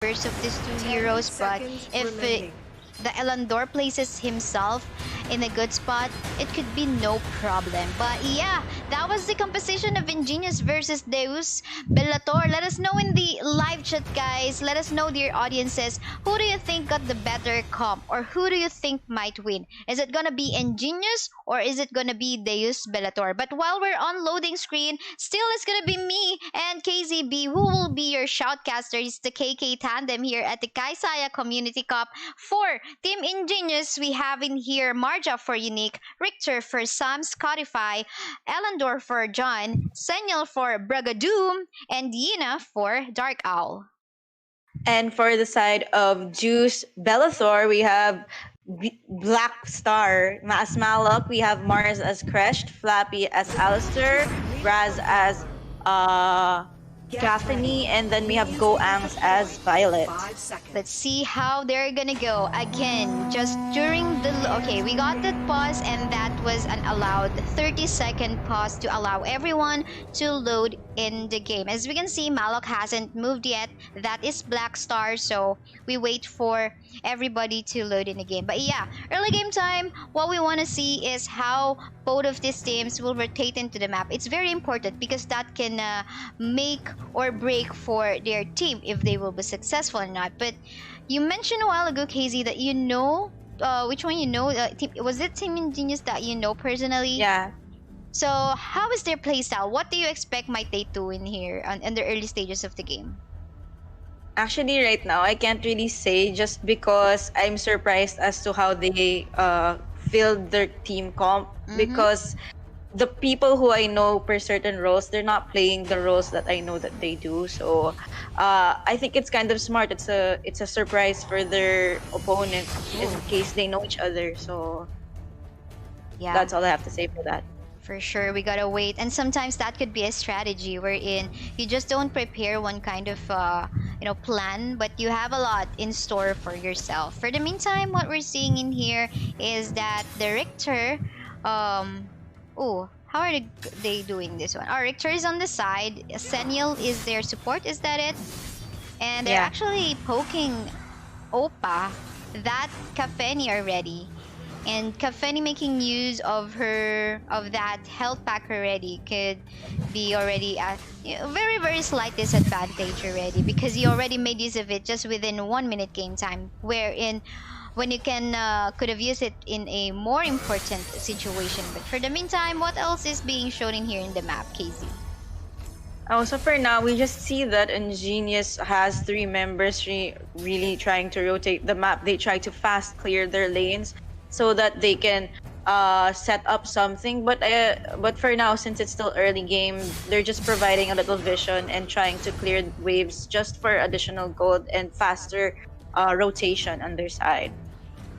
first of these two heroes, but if the Elandor places himself in a good spot, it could be no problem. But yeah, that was the composition of Ingenious versus Deus Bellator. Let us know in the live chat, guys. Let us know, dear audiences, who do you think got the better comp, or who do you think might win? Is it gonna be Ingenious or is it gonna be Deus Bellator? But while we're on loading screen, still it's gonna be me and KZB who will be your shoutcasters, the KK tandem here at the Kaisaya Community Cup. For Team Ingenious, we have in here Marja for Unique, Richter for Sam, Spotify, Elandor for John, Senyal for Bragadoom, and Yina for Dark Owl. And for the side of Juice Bellathor, we have Black Star, as Malok. We have Mars as Crushed, Flappy as Alistair, Raz as Gaffney, and then we have Goangs as Violet. Let's see how they're gonna go. Again, just during the... Okay, we got that pause, and that was an allowed 30-second pause to allow everyone to load in the game. As we can see, Malok hasn't moved yet. That is Black Star, so we wait for everybody to load in the game. But yeah, early game time, what we want to see is how both of these teams will rotate into the map. It's very important because that can make or break for their team if they will be successful or not. But you mentioned a while ago, KZ, that you know which one you know. Was it Team Ingenious that you know personally? Yeah. So how is their playstyle? What do you expect might they do in here in the early stages of the game? Actually, right now, I can't really say just because I'm surprised as to how they filled their team comp. Because the people who I know per certain roles, they're not playing the roles that I know that they do. So I think it's kind of smart. It's a surprise for their opponent in case they know each other. So yeah, that's all I have to say for that. For sure, we gotta wait. And sometimes that could be a strategy wherein you just don't prepare one kind of plan, but you have a lot in store for yourself. For the meantime, what we're seeing in here is that the Richter how are they doing this one? Our Richter is on the side. Senial is their support, is that it? And they're actually poking Opa, that Kafeni already. And Kafeni making use of that health pack already could be already at very, very slight disadvantage already, because he already made use of it just within 1 minute game time, wherein when you could have used it in a more important situation. But for the meantime, what else is being shown in here in the map, KZ? Oh, so for now, we just see that Ingenious has 3 members really trying to rotate the map. They try to fast clear their lanes so that they can set up something. But for now, since it's still early game, they're just providing a little vision and trying to clear waves just for additional gold and faster rotation on their side.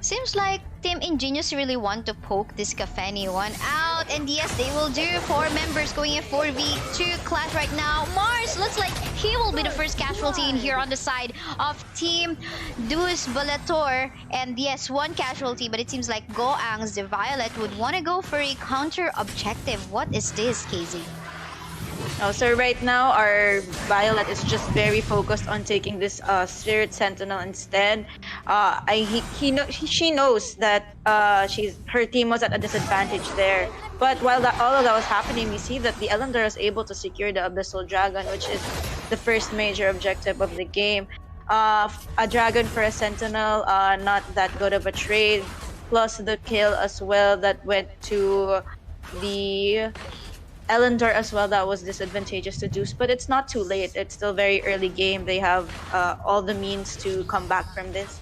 Seems like Team Ingenious really want to poke this Kafeni one out. And yes, they will do. 4 members going in 4v2 clash right now. Mars looks like he will be the first casualty in here on the side of Team Deus Bellator. And yes, 1 casualty, but it seems like Goangs, the Violet, would want to go for a counter objective. What is this, KZ? Oh, so right now, our Violet is just very focused on taking this Spirit Sentinel instead. She knows that her team was at a disadvantage there. But while all of that was happening, we see that the Elandor is able to secure the Abyssal Dragon, which is the first major objective of the game. A dragon for a Sentinel, not that good of a trade. Plus the kill as well that went to the Elandor as well, that was disadvantageous to Deuce, but it's not too late. It's still very early game. They have all the means to come back from this.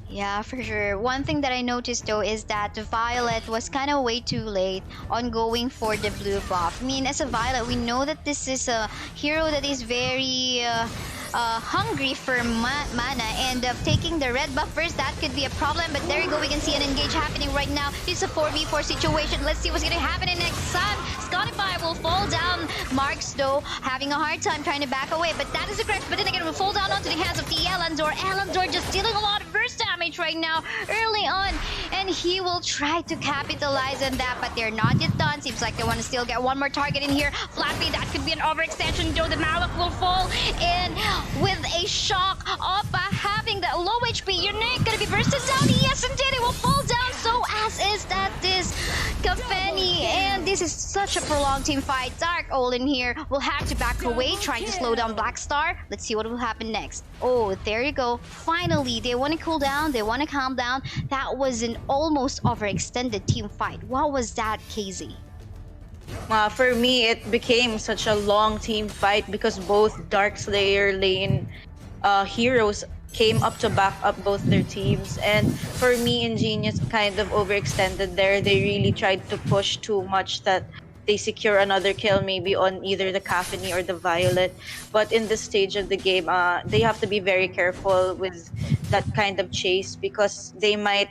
Yeah, for sure. One thing that I noticed though is that Violet was kind of way too late on going for the blue buff. I mean, as a Violet, we know that this is a hero that is very hungry for mana, and taking the red buff first, that could be a problem. But there you go, we can see an engage happening right now. It's a 4v4 situation. Let's see what's gonna happen in next time. Spotify will fall down. Marks though having a hard time trying to back away, but that is a crash. But then again, will fall down onto the hands of the Elandor. Elandor just dealing a lot of burst damage right now early on. And and he will try to capitalize on that, but they're not yet done. Seems like they want to still get one more target in here. Flappy, that could be an overextension, though the Malak will fall in with a shock. Oppa having the low HP. Unique gonna be bursted down. Yes, indeed, it will fall down. So as is that this Kafeni, and this is such a prolonged team fight. Dark Ol in here will have to back away, trying to slow down Black Star. Let's see what will happen next. Oh, there you go. Finally, they want to cool down. They want to calm down. That was an almost overextended team fight. What was that, KZ? For me, it became such a long team fight because both Dark Slayer lane heroes came up to back up both their teams. And for me, Ingenious kind of overextended there. They really tried to push too much that they secure another kill maybe on either the Caffeine or the Violet. But in this stage of the game, they have to be very careful with that kind of chase because they might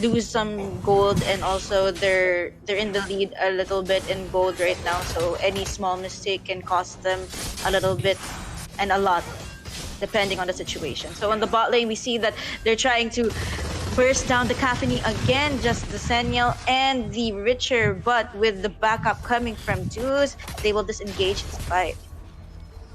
lose some gold, and also they're in the lead a little bit in gold right now. So any small mistake can cost them a little bit and a lot, depending on the situation. So on the bot lane, we see that they're trying to burst down the Caffeine again, just the Senial and the Richer, but with the backup coming from Deus, they will disengage this fight.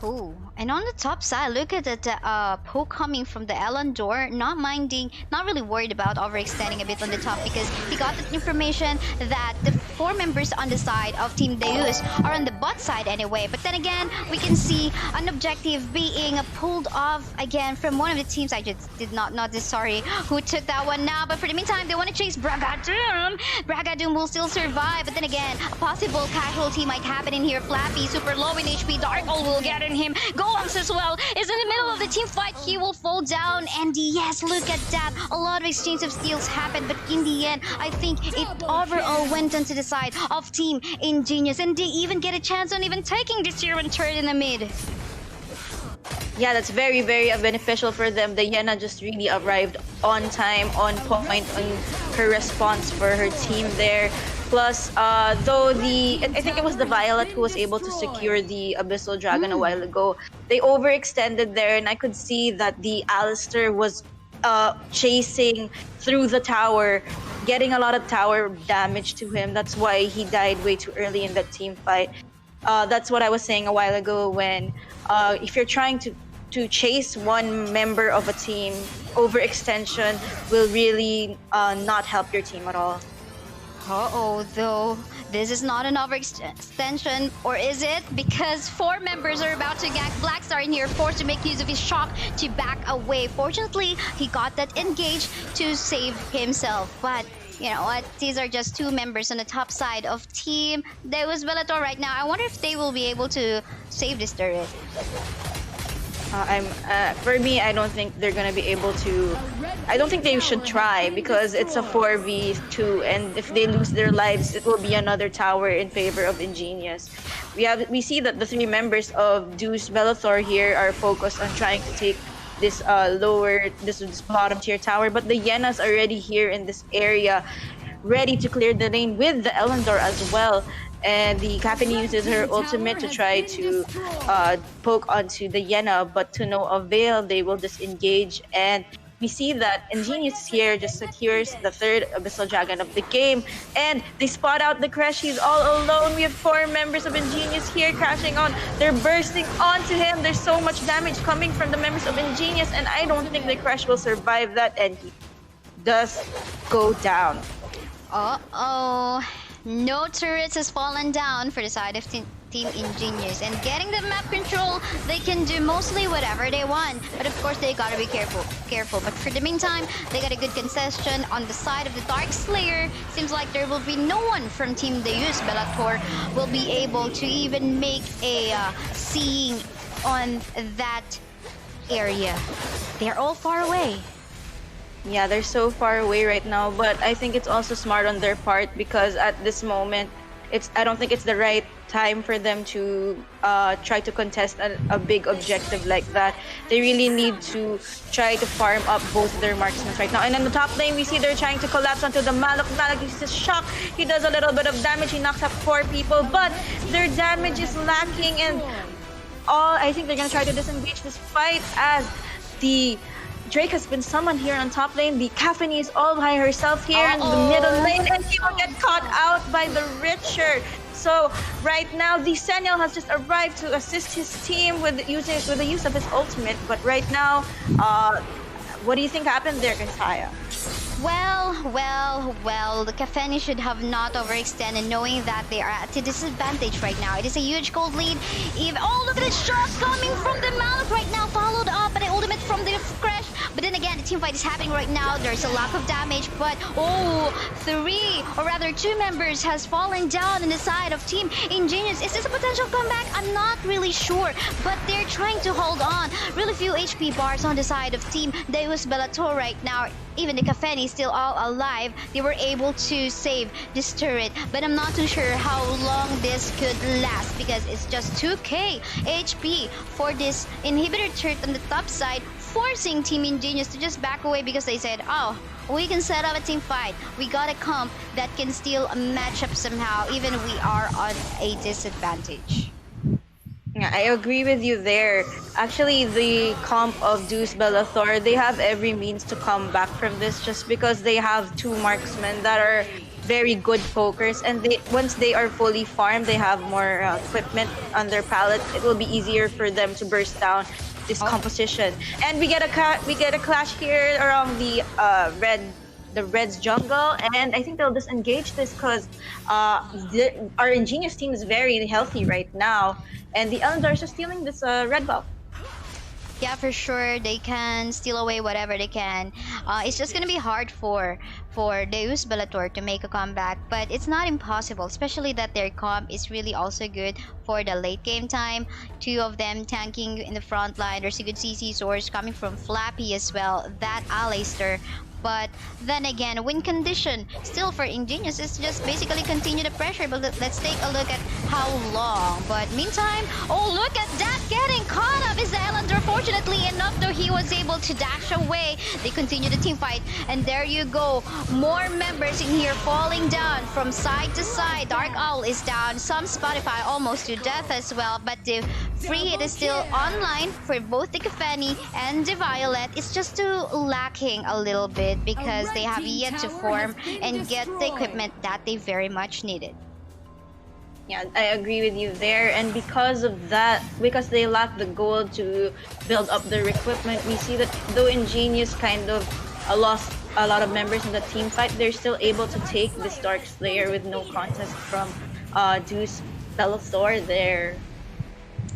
Ooh. And on the top side, look at the poke coming from the Elandor, not really worried about overextending a bit on the top because he got the information that the 4 members on the side of Team Deus are on the bot side anyway. But then again, we can see an objective being pulled off again from one of the teams. I just did not notice, sorry, who took that one now. But for the meantime, they want to chase Brigadoon. Brigadoon will still survive, but then again, a possible casualty might happen in here. Flappy, super low in HP. Dark Ol will get in him. Golems as well is in the middle of the team fight. He will fall down, and yes, look at that. A lot of exchange of steals happened, but in the end, I think it overall went onto the side of Team Ingenious, and they even get a chance on even taking this hero and turret in the mid. Yeah, that's very, very beneficial for them. The Yena just really arrived on time, on point, on her response for her team there. Plus, though I think it was the Violet who was able to secure the Abyssal Dragon a while ago. They overextended there, and I could see that the Alistair was chasing through the tower, getting a lot of tower damage to him. That's why he died way too early in that team fight. That's what I was saying a while ago when if you're trying to chase one member of a team, overextension will really not help your team at all. Uh-oh, though. This is not an overextension, or is it? Because 4 members are about to gank Blackstar in here, forced to make use of his shock to back away. Fortunately, he got that engage to save himself. But you know what? These are just 2 members on the top side of Team Deus Bellator right now. I wonder if they will be able to save this turret. For me, I don't think they're gonna be able to. I don't think they should try because it's a 4v2, and if they lose their lives, it will be another tower in favor of Ingenious. We see that the 3 members of Deus Bellator here are focused on trying to take this this bottom tier tower, but the Yena's already here in this area, ready to clear the lane with the Elandor as well. And the Caffeine uses her ultimate to try to poke onto the Yena, but to no avail. They will disengage, and we see that Ingenious here just secures the 3rd Abyssal Dragon of the game, and they spot out the Crash. He's all alone. We have 4 members of Ingenious here crashing on. They're bursting onto him. There's so much damage coming from the members of Ingenious, and I don't think the Crash will survive that, and he does go down. Uh-oh. No turrets has fallen down for the side of Team Ingenious, and getting the map control, they can do mostly whatever they want, but of course they gotta be careful. But for the meantime, they got a good concession on the side of the Dark Slayer. Seems like there will be no one from Team Deus Bellator will be able to even make a seeing on that area. They're all far away. Yeah, they're so far away right now, but I think it's also smart on their part because at this moment, I don't think it's the right time for them to try to contest a big objective like that. They really need to try to farm up both their marksmen right now. And in the top lane, we see they're trying to collapse onto the Malak. Malak uses shock. He does a little bit of damage. He knocks up 4 people, but their damage is lacking, and I think they're gonna try to disengage this fight as the Drake has been summoned here on top lane. The Caffeine is all by herself here in the middle lane, and he will get caught out by the Richer. So right now, the Sentinel has just arrived to assist his team with the use of his ultimate. But right now, what do you think happened there, Kaisaya? Well, the Cafeni should have not overextended, knowing that they are at a disadvantage right now. It is a huge cold lead. Look at the shot coming from the mouth right now, followed up by the ultimate from the Crash. But then again, the team fight is happening right now. There's a lack of damage, but two members has fallen down on the side of Team Ingenious. Is this a potential comeback? I'm not really sure, but they're trying to hold on. Really few HP bars on the side of Team Deus Bellator right now. Even the Cafeni still all alive. They were able to save this turret, but I'm not too sure how long this could last because it's just 2k HP for this inhibitor turret on the top side, forcing Team Ingenious to just back away because they said, oh, we can set up a team fight. We got a comp that can still match up somehow, even we are on a disadvantage. Yeah, I agree with you there. Actually, the comp of Deus Bellator, they have every means to come back from this just because they have two marksmen that are very good pokers, and once they are fully farmed, they have more equipment on their pallet. It will be easier for them to burst down this composition. And we get a clash here around the Red's jungle, and I think they'll disengage this because our Ingenious team is very healthy right now, and the Eldars are stealing this red buff. Yeah, for sure, they can steal away whatever they can. It's just gonna be hard for Deus Bellator to make a comeback, but it's not impossible, especially that their comp is really also good for the late game time. Two of them tanking in the front line. There's a good CC source coming from Flappy as well, that Aleister. But then again, win condition still for Ingenious is just basically continue the pressure. But let's take a look at how long. But meantime, look at that, getting caught up is the Ellender. Fortunately enough, though, he was able to dash away. They continue the team fight, and there you go. More members in here falling down from side to side. Dark Owl is down. Some Spotify almost to death as well. But the free hit is still online for both the Cafeni and the Violet. It's just lacking a little bit, because they have yet to form and get the equipment that they very much needed. Yeah, I agree with you there, and because of that, because they lack the gold to build up their equipment, we see that though Ingenious kind of lost a lot of members in the team fight, they're still able to take this Dark Slayer with no contest from Deus Bellator there.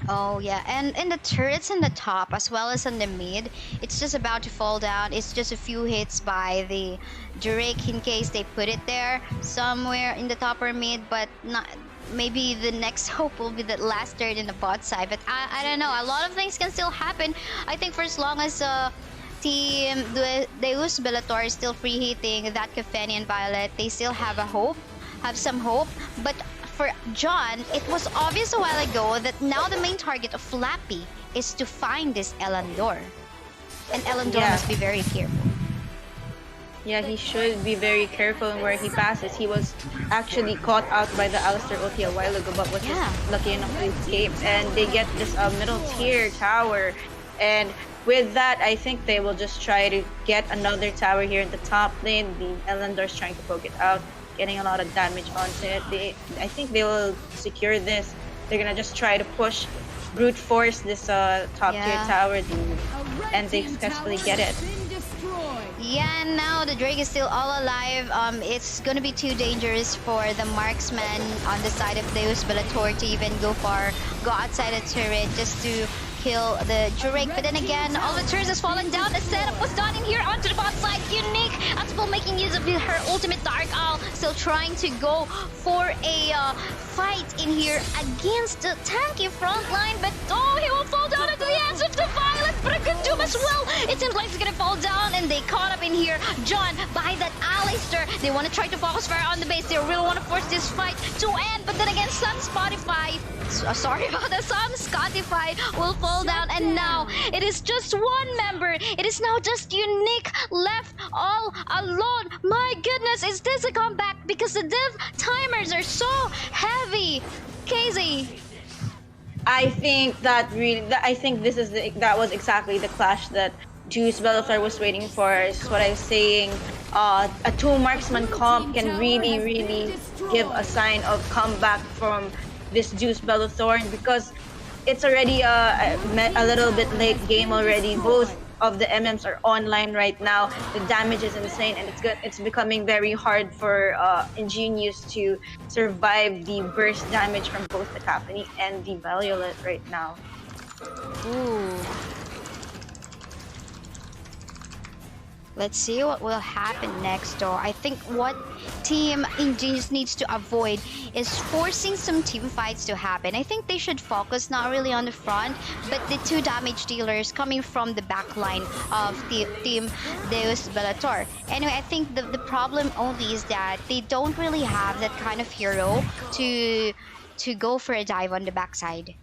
Oh yeah, and in the turrets in the top as well as in the mid, it's just about to fall down. It's just a few hits by the Drake in case they put it there somewhere in the top or mid, but not. Maybe the next hope will be the last turret in the bot side, but I don't know. A lot of things can still happen. I think for as long as Team Deus Bellator is still free hitting that Cafeni and Violet, they still have some hope, but for John, it was obvious a while ago that now the main target of Flappy is to find this Ellender. And Ellender must be very careful. Yeah, he should be very careful in where he passes. He was actually caught out by the Aleister ulti a while ago, but was just lucky enough to escape. And they get this middle tier tower. And with that, I think they will just try to get another tower here in the top lane. The Ellender's trying to poke it out, getting a lot of damage onto it. I think they will secure this. They're gonna just try to push, brute force this top tier tower, and they successfully get it. Yeah, and now the Drake is still all alive. It's gonna be too dangerous for the marksman on the side of Deus Bellator to even go outside the turret just to kill the Drake. But then again, all the turrets has fallen down. The setup was done in here onto the bot side. Unique Atspel making use of her ultimate Dark Owl, still trying to go for a fight in here against the tanky front line. But he will fall down into the hands of the Violet, but a good doom as well. It seems like it's gonna fall down, and they caught up in here. John by that Aleister. They want to try to focus fire on the base. They really want to force this fight to end. But then again, some Spotify will fall down, and now it is just one member. It is now just Unique left all alone. My goodness, is this a comeback? Because the div timers are so heavy. Casey. I think that was exactly the clash that Deus Bellator was waiting for is what I was saying. A two marksman comp can really give a sign of comeback from this Deus Bellator, because it's already a little bit late game already. Both of the MMs are online right now. The damage is insane, and it's becoming very hard for Ingenious to survive the burst damage from both the Caffeine and the Violet right now. Ooh. Let's see what will happen next, though. I think what Team Ingenious needs to avoid is forcing some team fights to happen. I think they should focus not really on the front, but the two damage dealers coming from the back line of the Team Deus Bellator. Anyway, I think the problem only is that they don't really have that kind of hero to go for a dive on the backside.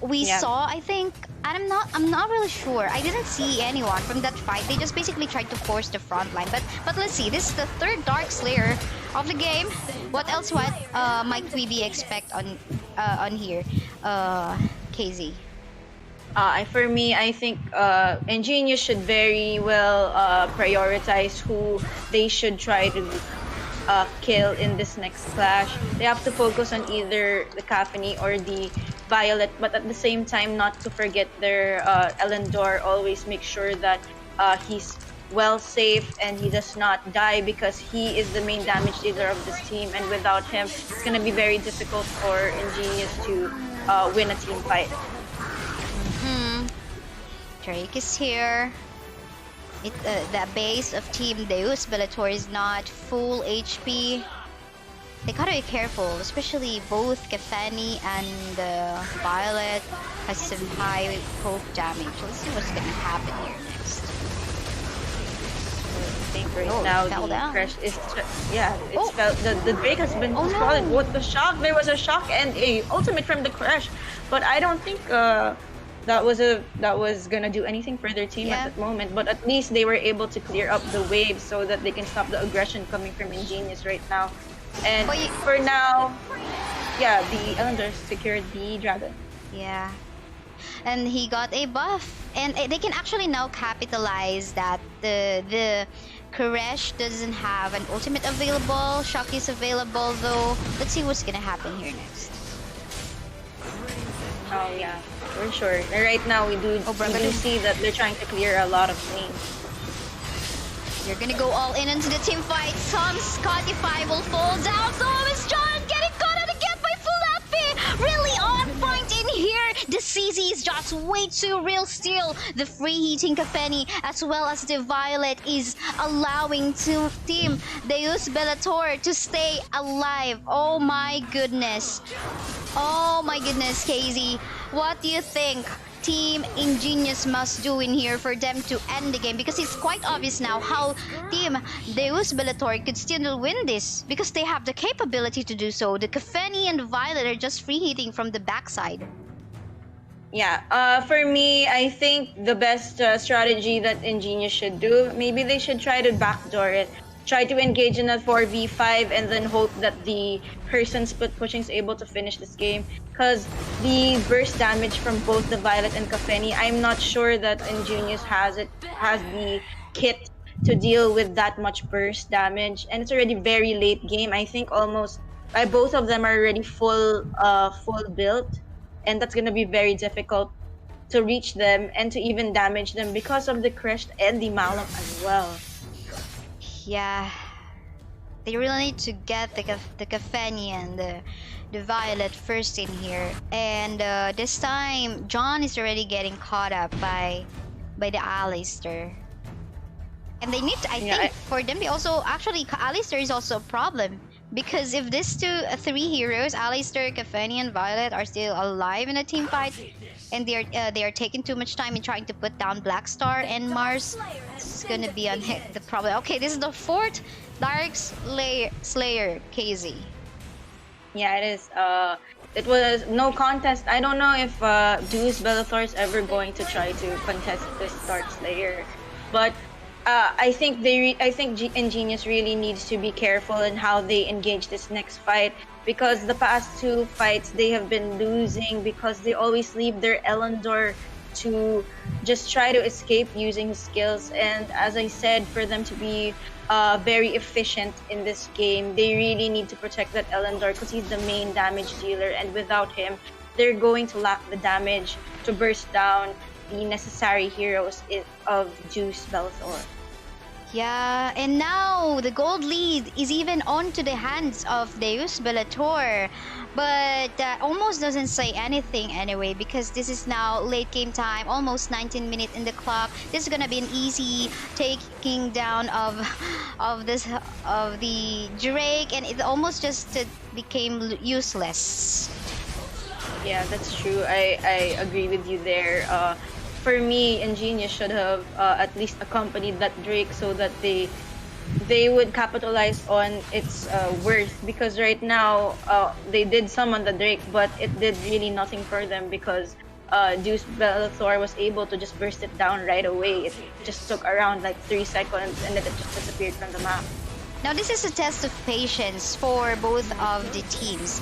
We saw, I think, and I'm not really sure. I didn't see anyone from that fight. They just basically tried to force the front line. But let's see. This is the third Dark Slayer of the game. What else might we be expect on here, KZ? For me, I think Ingenious should very well prioritize who they should try to kill in this next clash. They have to focus on either the Caffeine or the Violet, but at the same time not to forget their Elendor. Always make sure that he's well safe and he does not die, because he is the main damage dealer of this team, and without him it's gonna be very difficult for Ingenious to win a team fight. Drake is here. The base of Team Deus Bellator is not full HP. They gotta be careful, especially both Caffeine and Violet has some high poke damage. Let's see what's gonna happen here next. I think right now the crash is the Drake has been destroyed. No. What the shock? There was a shock and a ultimate from the crash, but I don't think that was gonna do anything for their team at that moment. But at least they were able to clear up the wave so that they can stop the aggression coming from Ingenious right now. And for now, the Elendor secured the dragon. Yeah. And he got a buff. And they can actually now capitalize that the Koresh doesn't have an ultimate available. Shock is available though. Let's see what's gonna happen here next. Oh yeah, for sure. And right now we do see that they're trying to clear a lot of lanes. You're gonna go all in into the team fight. Some Spotify will fall down. So is John getting caught out again by Fulapi. Really on point in here. The CZ is just way too real still. The free heating Caffeine as well as the Violet is allowing Team Deus Bellator to stay alive. Oh my goodness. Oh my goodness, KZ. What do you think Team Ingenious must do in here for them to end the game? Because it's quite obvious now how Team Deus Bellator could still win this, because they have the capability to do so. The Caffeine and Violet are just free hitting from the backside. Yeah, for me, I think the best strategy that Ingenious should do, maybe they should try to backdoor it. Try to engage in a 4v5 and then hope that the person split pushing is able to finish this game. Because the burst damage from both the Violet and Caffeine, I'm not sure that Ingenious has the kit to deal with that much burst damage. And it's already very late game. I think almost both of them are already full built. And that's gonna be very difficult to reach them and to even damage them because of the Crest and the Malum as well. Yeah, they really need to get the Caffeine and the Violet first in here. And this time, John is already getting caught up by the Alistair. And they need to, I think, for them, they also, actually, Alistair is also a problem. Because if these three heroes, Alistair, Caffeine, and Violet, are still alive in a team fight, and they are taking too much time in trying to put down Black Star and Mars, it's gonna be the problem. Okay, this is the fourth Dark Slayer, KZ. Yeah, it is. It was no contest. I don't know if Deus Bellator is ever going to try to contest this Dark Slayer, but I think Ingenious really needs to be careful in how they engage this next fight, because the past two fights they have been losing because they always leave their Elendor to just try to escape using his skills. And as I said, for them to be very efficient in this game, they really need to protect that Elendor because he's the main damage dealer, and without him, they're going to lack the damage to burst down the necessary heroes of Deus Bellator. Yeah, and now the gold lead is even onto the hands of Deus Bellator. But that almost doesn't say anything anyway, because this is now late game time, almost 19 minutes in the clock. This is gonna be an easy taking down of the Drake, and it almost just became useless. Yeah, that's true. I agree with you there. For me, Ingenious should have at least accompanied that Drake so that they would capitalize on its worth, because right now they did summon the Drake, but it did really nothing for them because Deus Bellator was able to just burst it down right away. It just took around like 3 seconds and then it just disappeared from the map. Now this is a test of patience for both of the teams.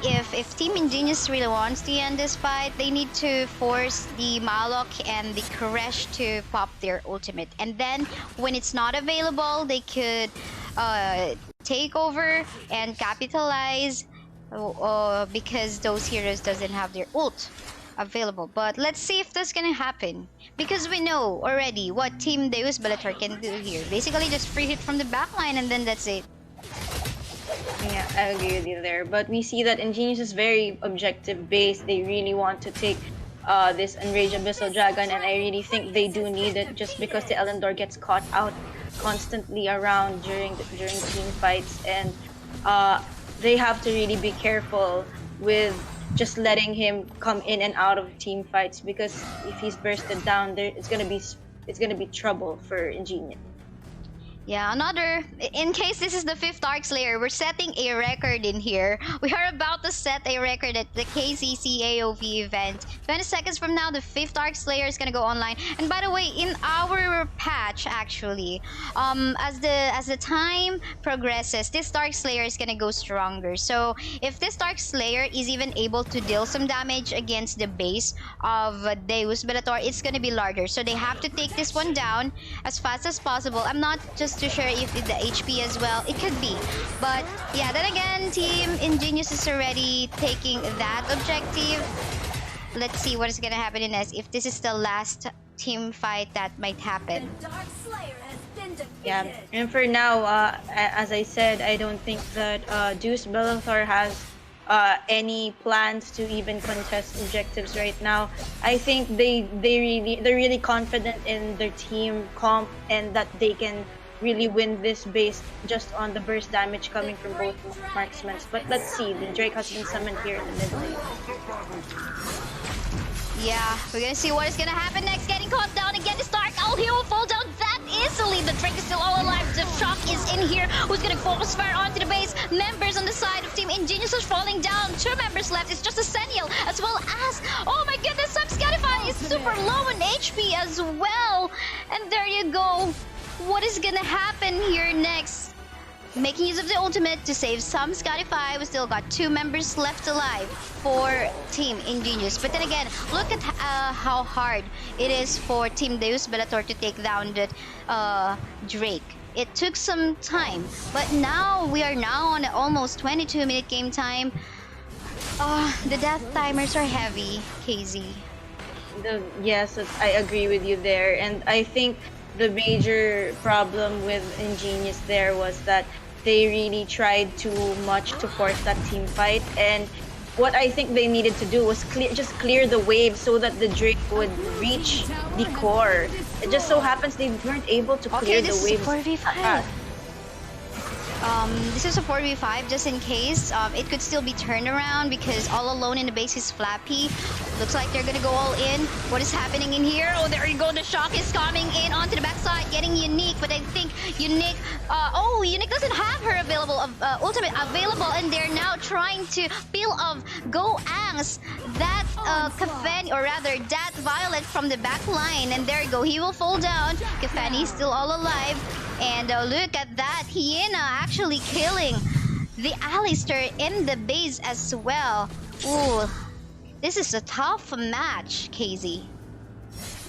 If Team Ingenious really wants to end this fight, they need to force the Malok and the Koresh to pop their ultimate. And then, when it's not available, they could take over and capitalize because those heroes doesn't have their ult available. But let's see if that's gonna happen, because we know already what Team Deus Bellator can do here. Basically, just free hit from the backline and then that's it. Yeah, I agree with you there. But we see that Ingenious is very objective based. They really want to take this Enraged Abyssal Dragon, and I really think they do need it just because the Elendor gets caught out constantly around during team fights, and they have to really be careful with just letting him come in and out of team fights, because if he's bursted down, it's gonna be trouble for Ingenious. Yeah, in case this is the 5th Arc Slayer, we're setting a record in here. We are about to set a record at the KCC AOV event. 20 seconds from now, the 5th Arc Slayer is gonna go online. And by the way, in our patch, actually, as the time progresses, this Dark Slayer is gonna go stronger. So if this Dark Slayer is even able to deal some damage against the base of Deus Bellator, it's gonna be larger. So they have to take this one down as fast as possible. I'm not just too sure if the HP as well. It could be. But yeah, then again, Team Ingenious is already taking that objective. Let's see what is gonna happen in this. If this is the last team fight that might happen. Yeah, and for now, as I said, I don't think that Deus Bellator has any plans to even contest objectives right now. I think they're really confident in their team comp, and that they can really win this based just on the burst damage coming from both marksmen. But let's see, the Drake has been summoned here in the mid lane. Yeah, we're gonna see what is gonna happen next. Getting caught down again is Dark. Oh, he will fall down that easily. The Drake is still all alive. The Shock is in here. Who's gonna focus fire onto the base? Members on the side of Team Ingenious are falling down. 2 members left. It's just a Senial, as well as, oh my goodness, Scatify is super low on HP as well. And there you go. What is gonna happen here next? Making use of the ultimate to save some Scatify. We still got 2 members left alive for Team Ingenious. But then again, look at how hard it is for Team Deus Bellator to take down the Drake. It took some time, but now we are now on almost 22-minute game time. The death timers are heavy, KZ. Yes, I agree with you there, and I think the major problem with Ingenious there was that they really tried too much to force that team fight, and what I think they needed to do was just clear the wave so that the Drake would reach the core. It just so happens they weren't able to clear the wave. Okay, this is a 4v5 just in case. It could still be turned around because all alone in the base is Flappy. Looks like they're gonna go all in. What is happening in here? Oh, there you go. The Shock is coming in onto the backside, getting Unique. But I think Unique... Unique doesn't have her ultimate available, and they're now trying to peel off Goang's that Kafeni, or rather that Violet from the back line. And there you go. He will fall down. Kafeni is still all alive. And look at that, Hyena actually killing the Alistair in the base as well. Ooh, This is a tough match, KZ.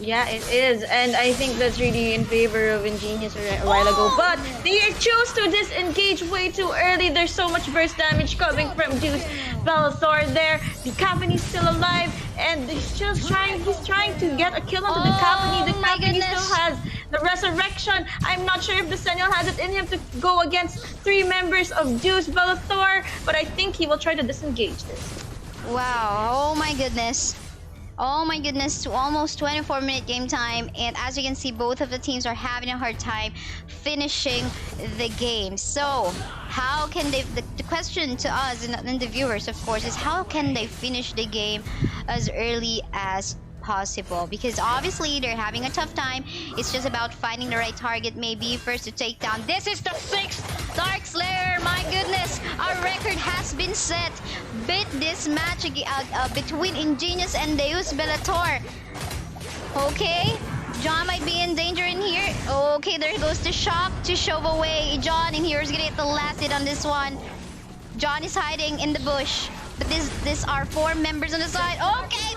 Yeah, it is, and I think that's really in favor of Ingenious a while ago. But they chose to disengage way too early. There's so much burst damage coming from Deus Bellator there. The company's still alive, and he's just trying. He's trying to get a kill onto the company. The my company goodness. still has the resurrection. I'm not sure if the Sentinel has it in him to go against 3 members of Deus Bellator, but I think he will try to disengage this. Wow, oh my goodness. Oh my goodness, almost 24-minute game time, and as you can see, both of the teams are having a hard time finishing the game. So, how can they, the question to us and the viewers, of course, is how can they finish the game as early as possible? Because obviously they're having a tough time. It's just about finding the right target, maybe first to take down. This is the 6th Dark Slayer. My goodness, our record has been set. Beat this match between Ingenious and Deus Bellator. Okay, John might be in danger in here. Okay, there goes the shock to shove away John, and here's gonna get the last hit on this one. John is hiding in the bush, but this are 4 members on the side. Okay,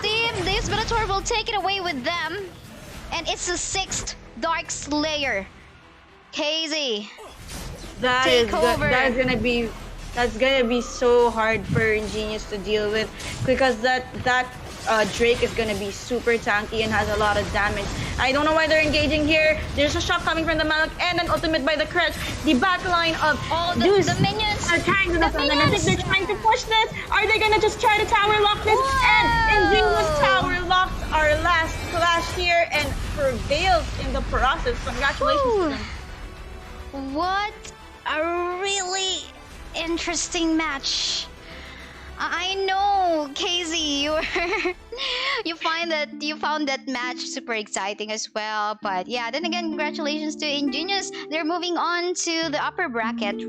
team Deus Bellator will take it away with them, and it's the 6th Dark Slayer. KZ, take over. That's gonna be so hard for Ingenious to deal with, because that Drake is gonna be super tanky and has a lot of damage. I don't know why they're engaging here. There's a shock coming from the Malak and an ultimate by the Crutch. The backline of the minions are trying to defend, and I think they're trying to push this. Are they gonna just try to tower lock this? Whoa! And Ingenious tower locked our last clash here and prevailed in the process. Congratulations to them. What a really interesting match. I know, KZ, you found that match super exciting as well. But yeah, then again, congratulations to Ingenious. They're moving on to the upper bracket.